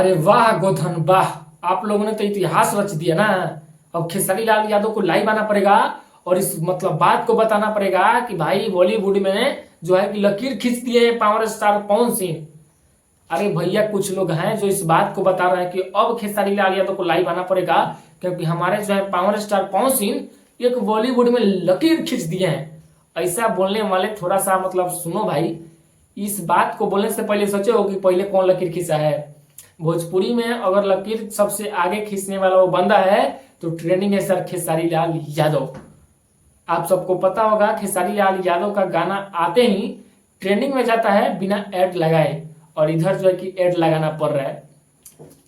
अरे वाह गोधन वाह, आप लोगों ने तो इतिहास रच दिया ना। अब खेसारी लाल यादव को लाइव आना पड़ेगा और इस मतलब बात को बताना पड़ेगा कि भाई बॉलीवुड में जो है कि लकीर खींच दिए पावर स्टार पवन सिंह। अरे भैया कुछ लोग हैं जो इस बात को बता रहे हैं कि अब खेसारी लाल यादव को लाइव आना पड़ेगा क्योंकि हमारे जो है पावर स्टार पवन सिंह एक बॉलीवुड में लकीर खींच दिए हैं। ऐसा बोलने वाले थोड़ा सा मतलब सुनो भाई, इस बात को बोलने से पहले सोचो कि पहले कौन लकीर खींचा है। भोजपुरी में अगर लकीर सबसे आगे खींचने वाला वो बंदा है तो ट्रेंडिंग है सर खेसारी लाल यादव। आप सबको पता होगा खेसारी लाल यादव का गाना आते ही ट्रेंडिंग में जाता है बिना एड लगाए, और इधर जो है कि एड लगाना पड़ रहा है।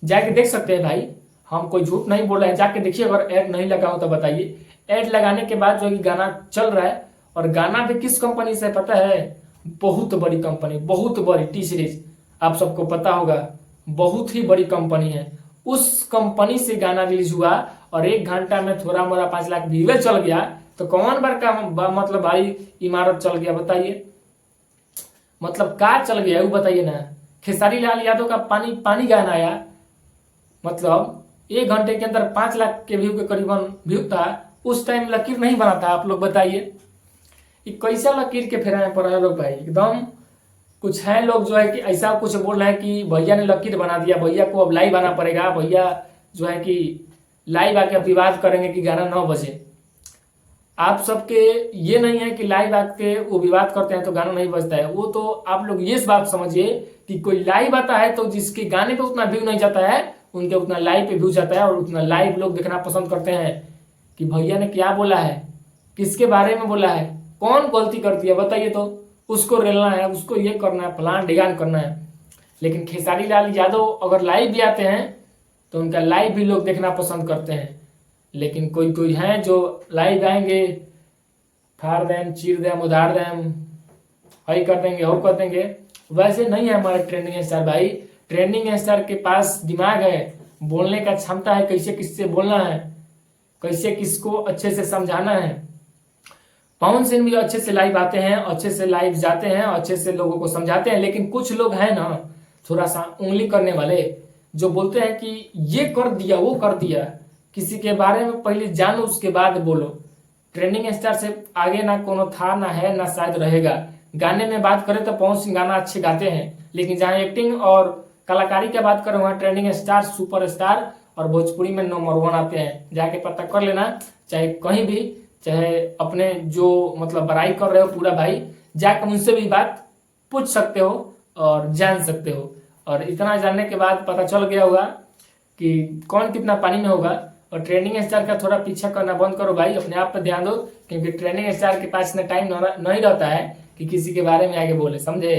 जाके देख सकते हैं भाई, हम कोई झूठ नहीं बोल रहे हैं, जाके देखिए अगर एड नहीं लगा हो तो बताइए। एड लगाने के बाद जो है कि गाना चल रहा है, और गाना भी किस कंपनी से पता है? बहुत बड़ी कंपनी, बहुत बड़ी टी सीरीज, आप सबको पता होगा, बहुत ही बड़ी कंपनी है। उस कंपनी से गाना रिलीज हुआ और 1 घंटा में थोड़ा मोड़ा 5 लाख व्यूज चल गया तो कौन बार का मतलब भाई इमारत चल गया बताइए। मतलब का चल गया वो बताइए ना। खेसारी लाल यादव का पानी पानी गाना आया, मतलब 1 घंटे के अंदर 5 लाख के व्यू के करीबन व्यू था। उस टाइम लकीर नहीं बना था, आप लोग बताइए ये कैसा लकीर के फेरा में पड़ा है लोग भाई। एकदम कुछ है लोग जो है कि ऐसा कुछ बोल रहे हैं कि भैया ने लकीर बना दिया, भैया को अब लाइव आना पड़ेगा, भैया जो है कि लाइव आके विवाद करेंगे कि गाना 9 बजे। आप सबके ये नहीं है कि लाइव आके वो विवाद करते हैं तो गाना नहीं बजता है। वो तो आप लोग ये बात समझिए कि कोई लाइव आता है तो जिसके गाने पे उतना व्यू नहीं जाता है उनके उतना लाइव पे व्यू जाता है, और उतना लाइव लोग देखना पसंद करते हैं कि भैया ने क्या बोला है, किसके बारे में बोला है, कौन गलती करती है बताइए, तो उसको रेलना है, उसको ये करना है, फलान ढिगान करना है। लेकिन खेसारी लाल यादव अगर लाइव भी आते हैं तो उनका लाइव भी लोग देखना पसंद करते हैं। लेकिन कोई कोई हैं जो लाइव आएंगे, फाड़ देम, चीर देम, उधार देम, हई कर देंगे, हो कर देंगे। वैसे नहीं है हमारे ट्रेंडिंग स्टार भाई। ट्रेंडिंग स्टार के पास दिमाग है, बोलने का क्षमता है, कैसे किससे बोलना है, कैसे किसको अच्छे से समझाना है। पवन सिंह भी अच्छे से लाइव आते हैं, अच्छे से लाइव जाते हैं, अच्छे से लोगों को समझाते हैं। लेकिन कुछ लोग हैं ना थोड़ा सा उंगली करने वाले, जो बोलते हैं कि ये कर दिया वो कर दिया। किसी के बारे में पहले जानो उसके बाद बोलो। ट्रेंडिंग स्टार से आगे ना कोनो था, ना है, ना शायद रहेगा। गाने में बात करें तो पवन सिंह गाना अच्छे गाते हैं, लेकिन जहाँ एक्टिंग और कलाकारी की बात करें वहाँ ट्रेंडिंग स्टार, सुपर स्टार और भोजपुरी में नंबर 1 आते हैं। जाके पता कर लेना, चाहे कहीं भी, चाहे अपने जो मतलब बड़ाई कर रहे हो पूरा भाई, जाकर उनसे भी बात पूछ सकते हो और जान सकते हो। और इतना जानने के बाद पता चल गया होगा कि कौन कितना पानी में होगा। और ट्रेंडिंग स्टार का थोड़ा पीछा करना बंद करो भाई, अपने आप पर ध्यान दो, क्योंकि ट्रेंडिंग स्टार के पास इतना टाइम नहीं रहता है कि किसी के बारे में आगे बोले, समझे।